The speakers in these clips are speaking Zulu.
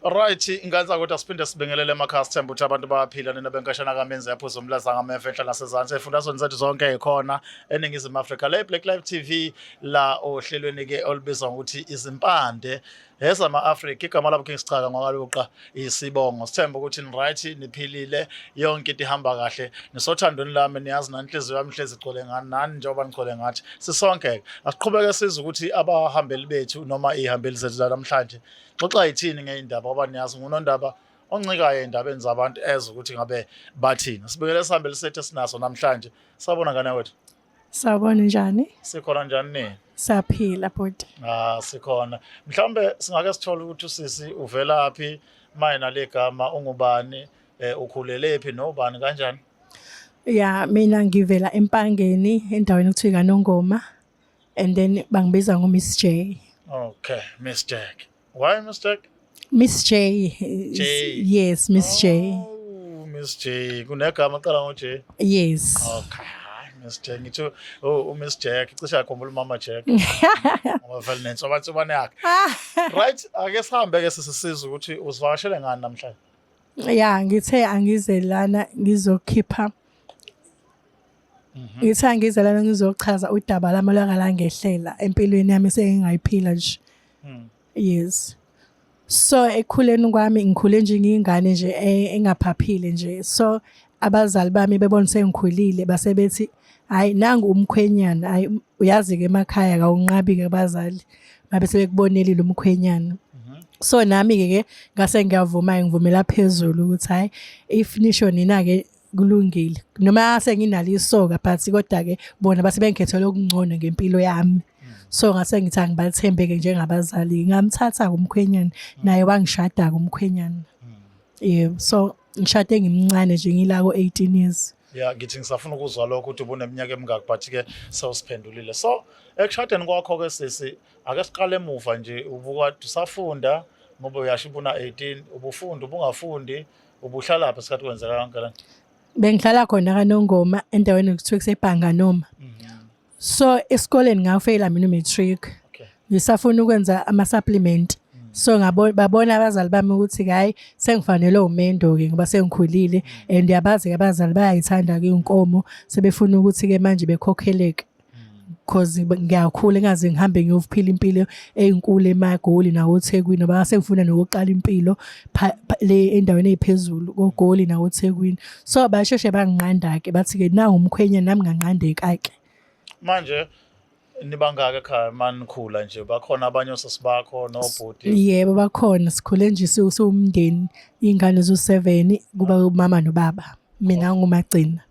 Right, inganza kodwa siphinde sibingelele emakhaya sithemba ukuthi abantu bayaphila nina benkashana kamenzi yaphuza umlaza ngamefe enhla nasezantsi efundazweni zethu zonke ekhona eningizimu Afrika la Black Live TV la ohlelweni ke olubizwa ngokuthi izimpande ezama Africa igama labo King Sichaka ngwakaluqa isibongo sithemba ukuthi ni right niphilile yonke into ihamba kahle nisothandweni lami niyazi nanhliziyo yami hlezi igcwele ngani nani njengoba ngicole ngathi sisonke asiqhubeke siza ukuthi abahambeli bethu noma ihambeli zethu namhlanje xoxa yithini ngeindaba ngoba niyazi ngunondaba oncikayo endabeni zabantu eza ukuthi ngabe bathini sibekele sihambele sethu esinaso namhlanje sabona ngane wethu Sawubona njani? Sikhona njani ne? Saphila bhuti. Sikhona. Mhlawumbe singake sithola ukuthi usisi uvela phi mayina legama ungubani ukhulele phi nobani kanjani? Ya mina ngivela empangeni endaweni ekuthiwa kaNongoma and then bangibiza ngoMiss J. Okay, Miss Jack. Why Miss Jack? Miss J. J. Yes, Miss J. Oh, Miss J. Kunegama qala ngo-J. Yes. Okay. Miss Jack ngitho Miss Jack cishe yakhumbula uMama Jack ngoba vele nensobathobane yakhe right ake sihambe ke sisizwe ukuthi usivakashele ngani namhlanje Ya ngithe angize lana ngizokhipha ngithe angize lana ngizochaza udaba lamalanga la ngehlela empilweni yami sengingayiphila nje yes so ekhuleni kwami ngikhule nje ngingane nje engaphaphile nje so abazali bami bebona sengikhulile basebethi hayi nangu umkhwenyana hayi uyazi ke emakhaya kawunqabi ke abazali babe sebekubonelile umkhwenyana so nami ke ngase ngiyavuma ngivumela phezulu ukuthi hayi ifinisho nina ke kulungile noma senginalo isoka but kodwa ke bona basebengikhethela okungcono ngempilo yami so ngase ngithi angibathembeke njengabazali ngamthatha umkhwenyana naye wangishada umkhwenyana yebo so ngishade ngimncane nje ngilako 18 years. Yeah, ngithi ngisafuna ukuzwa lokho ukuthi ubuneminyaka emingaki but ke sewusiphendulile. So ekushadeni kwakho ke sisi ake siqale emuva nje ubuka usafunda ngoba uyasho ubuna 18 ubufunda ubungafundi ubuhlala lapha esikhathi kwenzeka konke la. Bengihlala khona kaNongoma endaweni ekuthiwa kusebhanga noma. So esikoleni ngafeyila mina matric. Okay. Ngisafuna ukwenza ama supplement. So babona abazali bami ukuthi hayi sengifanele umendo ke ngoba sengikhulile and yabazi abazali bayayithanda ke inkomo sebefuna ukuthi ke manje bekhokheleke because ngiyakhula engaze ngihambe ngiyophila impilo ezinkulu eMagoli nawo eThekwini ngoba sengifuna nokuqala impilo le endaweni eziphezulu koGoli nawo eThekwini so basheshe banginqanda ke bathi ke na umkhwenya nami nganqandeka ke manje nibangaka ekhaya manikhula nje bakhona abanye osasibakho nobhuti yebo bakhona sikhule nje siwumndeni ingane zo7 kuba umama nobaba mina ngumagcina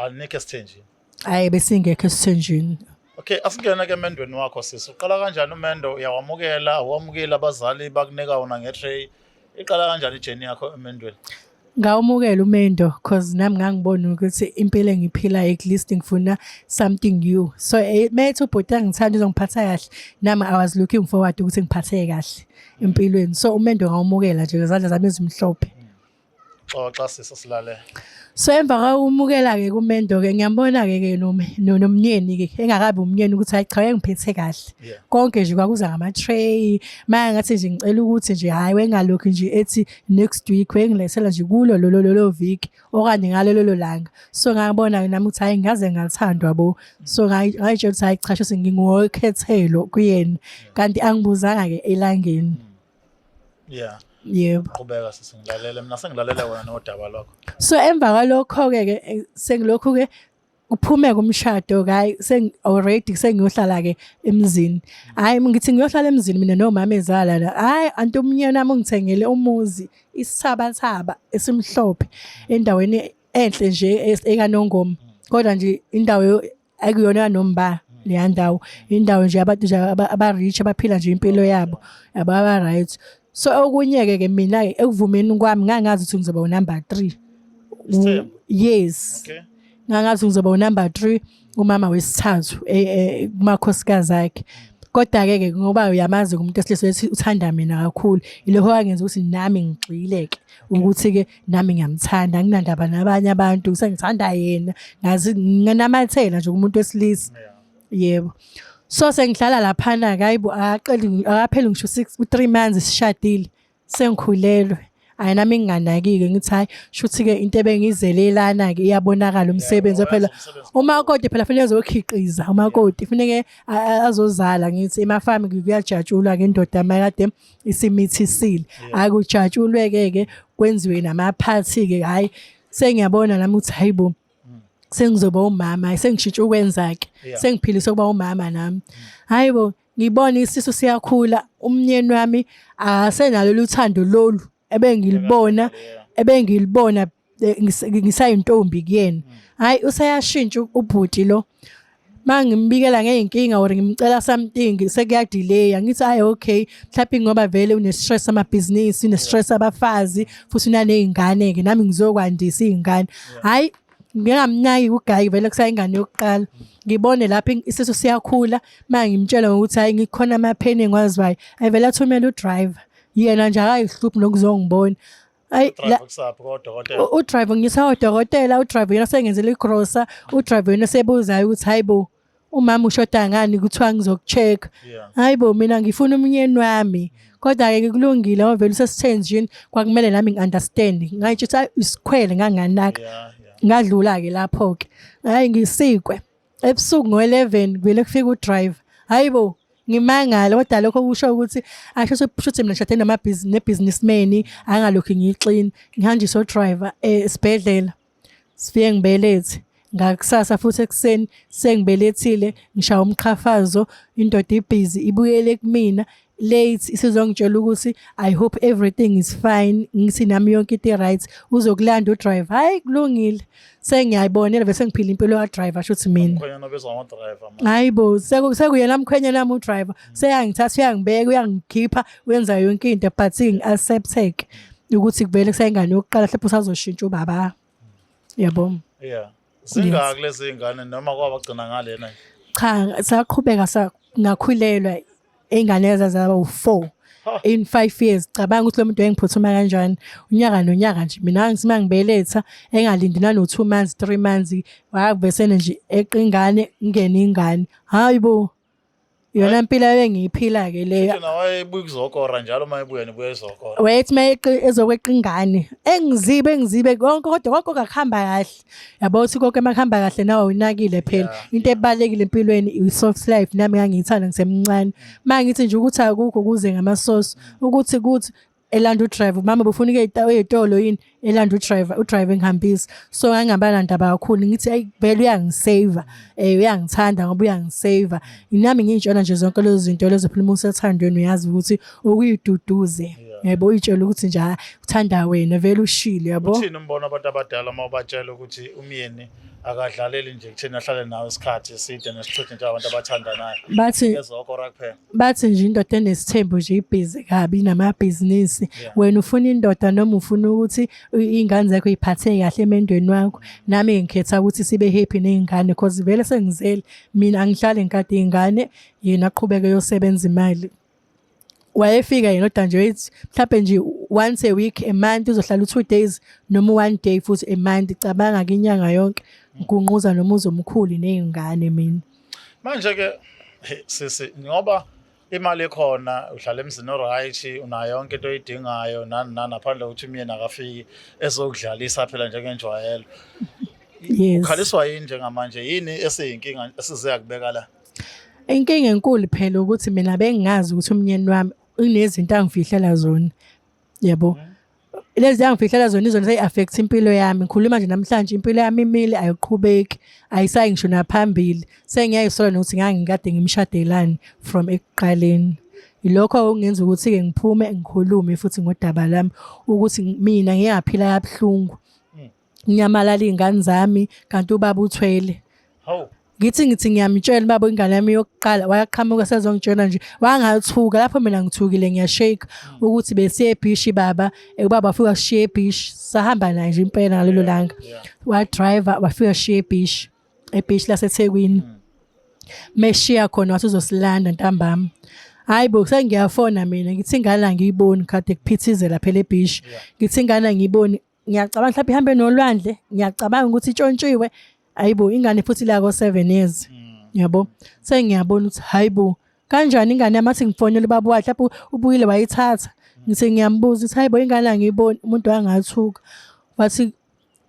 anike sithenjini hayi besingekho esithenjini. Okay asingena ke emendweni wakho sisi uqala kanjani umendo uyawamukela awamukela abazali bakunika wona ngetray iqala kanjani ijeni yakho emendweni? Ngawumukela umendo cause nami ngangibona ukuthi impilo engiphila at least ngifuna something new so methu ubhuti angithanda uzongiphatha kahle nami I was looking forward ukuthi ngiphatheke kahle empilweni so umendo ngawumukela nje ngezandla zami ezimhlophe. Xoxa sisi silale. So emva umukela ke kumendo ke ngiyambona ke nomnyeni ke engakabi umnyeni ukuthi hayi cha ngiphethe kahle konke nje kwakuza ngama tray manje ngathi nje ngicela ukuthi nje hayi wengalokho nje ethi next week wengilethela nje kulo lo week okanye ngalelo langa so ngabona nami ukuthi hayi ngaze ngathandwa bo so ngayitshela ukuthi hayi cha sho sengingokhethelo kuyena kanti angibuzanga ke elangeni. Yeah. Yebo. Qhubeka sisingilalela mina sengilalela wena nodaba lwakho. So emva kwalokho ke sengilokhu ke uphume kumshado hayi already sengiyohlala ke emzini. Hayi ngithi ngiyohlala emzini mina nomama ezala la. Hayi anti umnyeni nami ungithengele umuzi isithabathaba esimhlophe endaweni enhle nje ekaNongoma. Kodwa nje indawo akuyona nomba le ndawo indawo nje abantu aba rich abaphila nje impilo yabo aba right. So okunyeke ke mina ekuvumeni kwami ngangazi ukuthi ngizoba unumber 3. Yes. Okay. Ngangazi ngizoba unumber 3 umama wesithathu kumakhosikazi akhe. Kodwa ke ngoba uyamazi umuntu esilese uthanda mina kakhulu ilokho kangenza ukuthi nami ngigxileke ukuthi ke nami ngiyamthanda nginandaba nabanye abantu sengithanda yena ngazi nginamathela nje umuntu wesilisa. Yebo. So sengihlala laphana hayibo akapheli ngisho 3 months sishadile sengikhulelwe hayi nami nginganaki-ke ngithi hayi shuthi-ke into ebengizelelana-ke iyabonakala umsebenzi phela umakoti phela fanele ezokhiqiza umakoti funeke azozala ngithi emafami kuyajatshulwa-ke indoda makade isimithisile hhayi kujatshulwe-ke kwenziwe namaphathi-ke hhayi sengiyabona nami ukuthi hayi bo sengizoba umama hayi sengishintshe ukwenza-ke sengiphilise ukuba umama nami hayi bo ngibona isisu siyakhula umnyeni wami asenalo luthando lolu ebengilibona ngisayintombi kuyena hayi usayashintsha ubhuti lo mangimbikela ngeyinkinga or ngimcela something sekuyadelay ngithi hayi okay mhlawumbe ngoba vele une-stress amabhizinisi une-stress abafazi futhi unaney'ngane ke nami ngizokwandisa iy'ngane hayi ngingamnaki ugayi vele kusayingane yokuqala ngibone lapha isisu siyakhula mangimtshela ngokuthi hayi ngikhona amapheni engwaziwayo ayivele athumele udriver yena nje akayihluphi nokuzongibona hayi udriver ngisa odokotela udriver yena sengenzela igrosa udriver yena sebuzayo ukuthi hayi bo umama ushoda ngani kuthiwa ngizokucheck hayi bo mina ngifuna umnyeni wami kodwa-ke kulungile ngoba vele usesithenjini kwakumele nami ngi-understand ngayitshitha isikhwele nganganaka ngadlula-ke lapho-ke hayi ngisikwe ebusuku ngo-11 vele kufika udriver hayi bo ngimangala kodwa lokho kusho ukuthi shuthi mina ngishade ne-businessman angalokhu ngiyixini ngihanjiswa udriver esibhedlela sifike ngibelethe ngakusasa futhi ekuseni sengibelethile ngishaya umqhafazo indoda ibhizi ibuyele kumina late isizongitshela ukuthi I hope everything is fine ngithi nami yonke into right uzokulanda udriver hayi kulungile sengiyayibonela bese ngiphila impilo kadriver shuthi mina hayi bo sekuyena mkhwenye nami udriver seyangithatha uyangibeka uyangikhipha wenza yonke into but ngi-accept-eke ukuthi kuvele kusayingane yokuqala mhlawumbe usazoshintsha ubaba yabo zingaki lezi ngane noma kwabagcina ngalena cha saqhubeka ngakhulelwa ingane ezazaba u4 in 5 years cabanga ukuthi lo muntu engiphuthuma kanjani unyaka nonyaka nje mina ngisima ngibeletha engalindi nano 2 months 3 months wavesene nje eqingane ngene ingane hayibo yona impilo engiyiphila-ke leyo yena wayebuya ukuzokora njalo uma ebuya nibuya ezokora wait ezokweqa ingane engizibe konke kodwa konke akuhamba kahle yabo uthi konke makuhamba kahle nawe unakile phela into ebalekile empilweni i-soft life nami ngangiyithanda ngisemncane mangithi nje ukuthi akukho kuze ngamasosi ukuthi elanda udriver mama bufuna ey'tolo yini elanda udriver ngihambisa so ngangingabana ndaba kakhulu ngithi ayi vele uyangiseva uyangithanda ngoba uyangiseva nami ngiyitshela nje zonke lezo zinto lezo phela uma usethandweni uyazi ukuthi ukuyiduduze yebo uyitshela ukuthi nje uthanda wena vele ushile yabo uthini umbona abantu abadala uma ubatshela ukuthi umyeni akadlaleli nje kuthina ahlale nawe isikhathi eside nesithuthi nje abantu abathandanayo ezokora kuphela bathi nje indoda enesithembu nje ibhizi kabi namabhizinisi wena ufuna indoda noma ufuna ukuthi iy'ngane zakho y'phatheke kahle emendweni wakho nami ngikhetha ukuthi sibe happy ney'ngane because vele sengizele mina angihlale ngikade iy'ngane yena aqhubeke yosebenza imali wayefika yena kodwa nje ethi mhlawumbe nje once a week a month uzohlala 2 days noma 1 day futhi a month cabanga-ke inyanga yonke nkunquza nomuzi omkhulu ney'ngane mina manje-ke sisi ngoba imali ekhona uhlala emzini oright unayo yonke into oyidingayo naphandle ukuthi umyeni akafiki ezokudlalisa phela njengenjwayelo ukhaliswa yini njengamanje yini eseyinkinga esize yakubeka la inkinga enkulu phela ukuthi mina bengingazi ukuthi umnyeni wami unezinto angifihlela zona yabo lezi angifihlela zona izona seyi-affect impilo yami ngikhuluma nje namhlanje impilo yami imile ayiqhubeki ayisayi ngisho naphambili sengiyayisola nokuthi ngangikade ngimshadelani from ekuqaleni ilokho okungenza ukuthi-ke ngiphume ngikhulume futhi ngodaba lami ukuthi mina ngiyaphila kabuhlungu nginyamalala iy'ngane zami kanti ubaba uthwele ngithi ngiyamtshela baba ingane yami yokuqala wayaqhamuka sezongitshela nje wangathuka lapho mina ngithukile ngiyashake ukuthi besiye ebhishi baba ubaba afika sishiye ebhishi sahamba naye nje impela ngalelo langa wadriver wafika sishiye ebhishi laseThekwini meshiya khona wathi uzosilanda ntambama hayi bo sengiyafona mina ngithi ingane angiyiboni kade kuphithizela phela ebhishi ngithi ingane angiyiboni ngiyacabanga mhlawumbe ihambe nolwandle ngiyacabanga ukuthi itshontshiwe hayibo ingane futhi la ko 7 years yabo sengiyabona ukuthi hayibo kanjani ingane yami athi ngifonele baba wakhe lapho ubuyile wayithatha ngithi ngiyambuza ukuthi hayibo ingane angiyiboni umuntu wangathuka wathi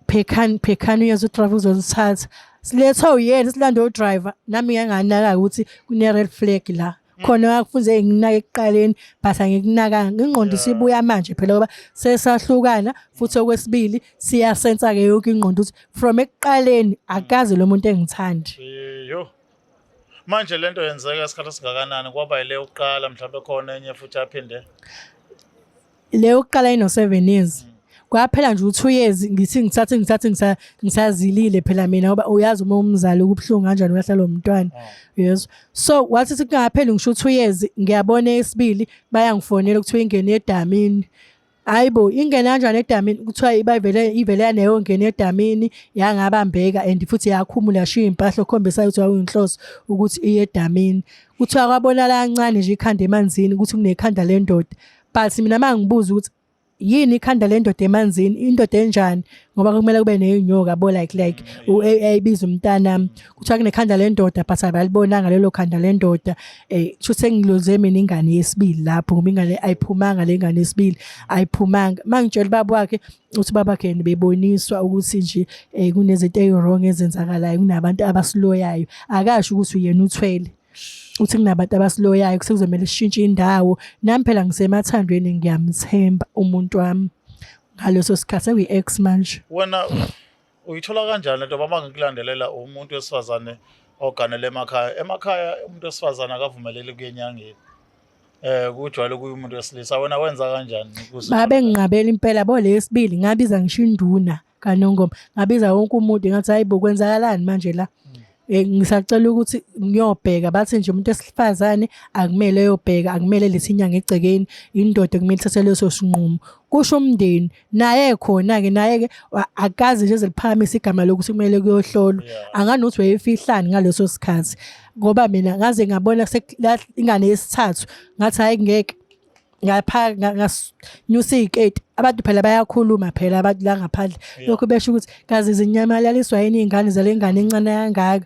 phekani uyeza udriver uzozithatha siletha uyena silanda udriver nami ngiyanganaka ukuthi kune red flag la khona wakufunze nginake ekuqaleni but angikunaka ingqondo isibuya manje phela ngoba sesahlukana futhi okwesibili siyasensa ke yonke ingqondo ukuthi from ekuqaleni akazi lo muntu engithandi yo manje lento yenzeka isikhathi singakanani kwaba ile uqala mhlawumbe khona enye futhi yaphinde le uqala ino 7 years kwaphela nje u2 years ngithi ngithathe ngisazilile phela mina ngoba uyazi uma umzali ukubhlungu kanjani uyahlala lo mntwana yes so wathi singapheli ngisho 2 years ngiyabona esibili bayangifonela ukuthi ingene edamini hayibo ingene kanjani edamini kuthiwa ivele yaneyo ngene edamini yangabambeka and futhi yakhumula yashiya impahla okhombisa ukuthi awuyinhloso ukuthi iye edamini kuthiwa kwabonala kancane nje ikhanda emanzini ukuthi kunekhanda lendoda but mina mangibuza ukuthi yini ikhanda lendoda emanzini indoda enjani ngoba kumele kube nezinyoka bo like uyibiza umntana kuthiwa kunekhanda lendoda but abalibonanga lelo khanda lendoda kusho sengiloze mina ingane yesibili lapho ngoba ingane ayiphumanga le ngane yesibili ayiphumanga mangitshela baba wakhe uthi baba wakhe beboniswa ukuthi nje kunezinto ezirong ezenzakalayo kunabantu abasiloyayo akasho ukuthi uyena uthwele uthi kunabantu abasiloyayo kusekuzomela sishintshe indawo nami phela ngisemathandweni ngiyamthemba umuntu wami ngaleso sikhathi sekuyi-ex manje wena uyithola kanjani lento baba ngikulandelela umuntu wesifazane oganele emakhaya umuntu wesifazane akavumeleli kuyenyangeni kujwayele kuyi umuntu wesilisa wena wenza kanjani babe nginqabela impela bo lesibili ngabiza ngisho induna kaNongoma ngabiza wonke umuntu ngathi hayibo kwenzakalani manje la ngisacela ukuthi ngiyobheka bathi nje umuntu esifazane akumele yobheka akumele lesinyanga egcekeni indoda kumele ithathe leso sinqumo kusho umndeni naye khona ke naye ke akazi nje zeliphakamisa igama lokuthi kumele kuyohlolwa anganothi wayefihlani ngaleso sikhathi ngoba mina ngaze ngabona ingane yesithathu ngathi hayi ngeke ngapha nganyusa iziketi abantu phela bayakhuluma phela abantu la ngaphandle lokho besho ukuthi kazi izinyamalaliswa yini ingane zalengane encane kangaka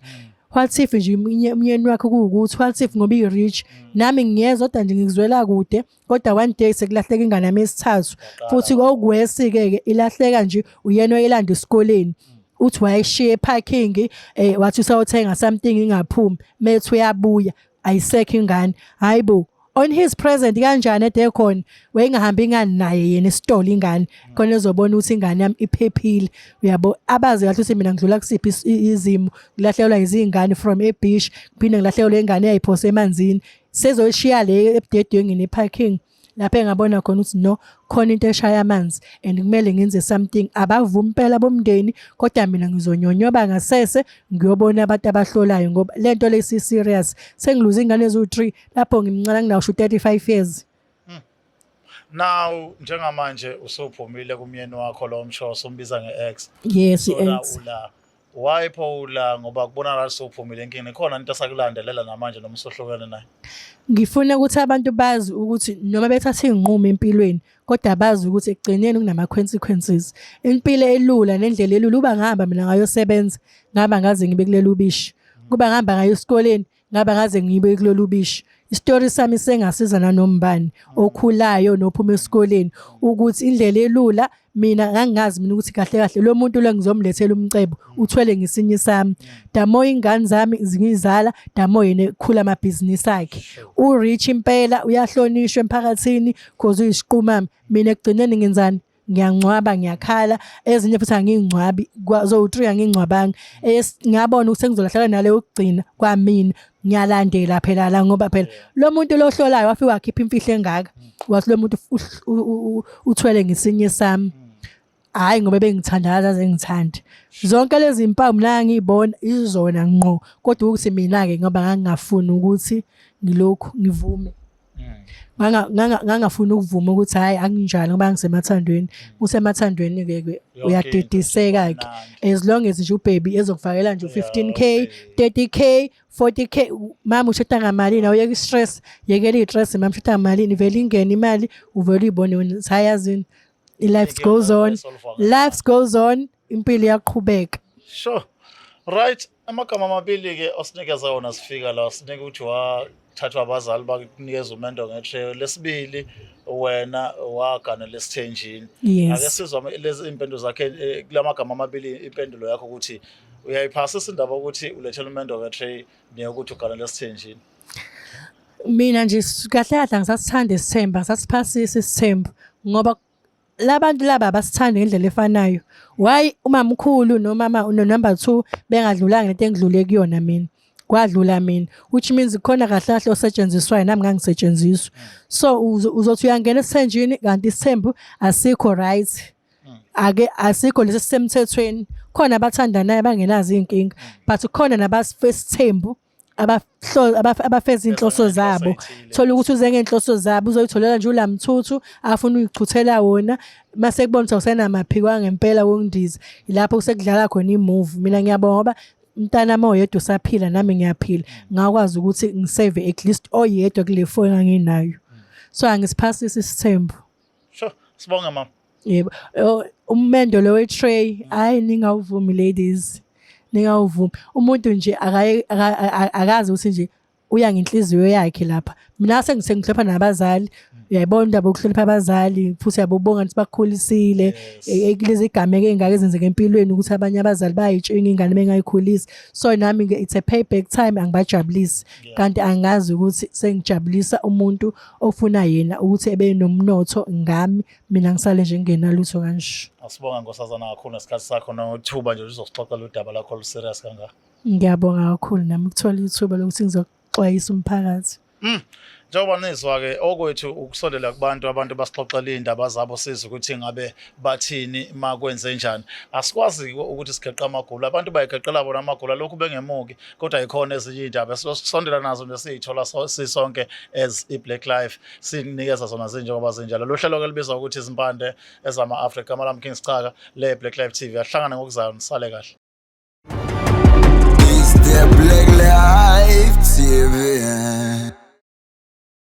what if nje umyeni wakhe kuwukuthi what if ngoba i-rich nami ngiyezwa kodwa nje ngikuzwela kude kodwa one day sekulahleka ingane yami esithathu futhi kokuwesi-ke ilahleka nje uyena oyilanda esikoleni uthi wayeshiye parking wathi usawuthenga something ingaphumi methi uyabuya ayisekho ingane hayibo on his present kanjani ede khona wayengahamba ingane naye yena esitolo ingane khona ezobona ukuthi ingane yami iphephile uyabo abazi kahle ukuthi mina ngidlula kusiphi izimo ngilahlekelwa izingane from ebeach kuphinde ngilahlekelwa ingane yayiphose emanzini sezoyishiya le ebudedweni neparking lapho engabona khona ukuthi no khona into eshaya amanzi and kumele ngenze something abavumi impela bomndeni kodwa mina ngizonyonyoba ngasese ngiyobona abantu abahlolayo ngoba lento lesi serious sengiluza ingane ezu3 lapho ngimncane nginasho 35 years now njengamanje usophumile kumyeni wakho lo mshoso umbiza ngeex yes ex why Paula ngoba kubona la sophumile enkini khona into asakulandelela namanje noma usohlukene naye ngifuna ukuthi abantu bazi ukuthi noma bethatha inqumo empilweni kodwa bazi ukuthi ekugcineni kunama consequences impilo elula nendlela elula uba ngihamba mina ngayosebenza ngaba ngaze ngibe kulelo ubishi kuba ngihamba ngayo esikoleni ngaba ngaze ngibe kulelo ubishi istory sami sengasiza nanombani okhulayo nophuma esikoleni ukuthi indlela elula mina ngangazi mina ukuthi kahle kahle lo muntu lo ngizomlethela umcebo uthwele ngesinye sami damo ingane zami zingizala damo yena ekhula amabhizinisi akhe urich impela uyahlonishwa emphakathini cause uyisiqhumami mina ekugcineni ngenzani ngiyangcwaba ngiyakhala ezinye futhi angingcwabi zo3 angingcwabanga ngiyabona ukuthi sengizolahlala nale ukugcina kwamina ngiyalandela phela la ngoba phela lo muntu lo hlolayo wafika wakhipha imfihlo engaka wathi lo muntu uthwele ngesinye sami hayi ngoba bengithandaza zengithanda zonke lezi impawu mina ngiyibona izona ngqo kodwa ukuthi mina ke ngoba ngangafuni ukuthi ngilokhu ngivume ngangafuni ukuvuma ukuthi hayi akunjalo ngoba ngisemathandweni usemathandweni ke uyadidiseka ke as long as nje ubaby ezokufakela nje 15k 30k 40k mama ushota ngamali na uyeke stress yekela istress mama ushota ngamali vele ingene imali uvele uyibone sayazini life goes on impilo iyaqhubeka sure right amagama amabili ke osinikeza wona sifika la sinike ukuthi kuthathwa abazali bakunikeza umendo ngetray. Lesibili wena wagana lesithenjini. Ake Yes. sizwa lezi impendulo zakhe kulamagama amabili impendulo yakho ukuthi uyayiphasisa indaba ukuthi ulethele umendo ngetray neyokuthi ugana lesithenjini. Mina nje kahle kahle ngisasithanda isithembu, ngisasiphasisa isithembu ngoba labantu laba abasithanda ngendlela efanayo. Why umamkhulu nomama no-number 2 bengadlulanga lento engidlule kuyona mina? Kwadlula mina, which means khona kahle kahle osetshenziswayo nami ngangisetshenziswa. So uzothi uyangena esithenjini kanti isithembu asikho right. Asikho lesi sisemthethweni. Khona abathandanayo bangenazo iy'nkinga, but khona nabasifesithembu abafeza inhloso zabo. Thola ukuthi uze ngenhloso zabo uzoyitholela nje ulamthuthu afuna uyichuthela wona mase kubona ukuthi awusenamaphiko ngempela wokundiza. Ilapho kusekudlala khona imove. Mina ngiyabonga ngoba umntanami oyedwa usaphila nami ngiyaphila. Ngakwazi ukuthi ngisave at least oyedwa kule phone enginayo. So angisiphasisi isithembu. Sure, sibonga mama. Yebo. Umendo lo we-tray hayi ningawuvumi ladies. Ningawuvumi. Umuntu nje akazi ukuthi nje uya ngenhliziyo yakhe lapha. Mina sengihlupha nabazali. Uyayibona indaba yokuhlonipha abazali futhi uyabonga ukuthi bakukhulisile. Kulezi igameko engake ezenzeka empilweni ukuthi abanye abazali bayitshinga ingane bengayikhulisi. So nami it's a payback time angibajabulisi. Kanti angazi ukuthi sengijabulisa umuntu ofuna yena ukuthi ebe nomnotho ngami mina ngisale nje ngenalutho kanje. Asibonga nkosazana kakhulu nesikhathi sakho nothuba nje uzosixoxela udaba lakho luserious kangaka. Ngiyabonga kakhulu nami ukuthola ithuba lokuthi ngizoxwayisa umphakathi. Njengoba nizwa-ke okwethu ukusondela kubantu abantu basixoxela iy'ndaba zabo sizwe ukuthi ngabe bathini makwenze njani. Asikwazi ukuthi sigeqe amagula, abantu bayigeqela bona amagula lokhu bengemuki kodwa yikhona ezinye iy'ndaba sisondela nazo nje siy'thola sisonke as i-Black Life sinikeza zona zinjengoba zinjalo. Lo hlelo-ke libizwa ukuthi izimpande ezama-Afrika. Malami King Sicaka le Black Life TV ahlangane ngokuzayo nisale kahle.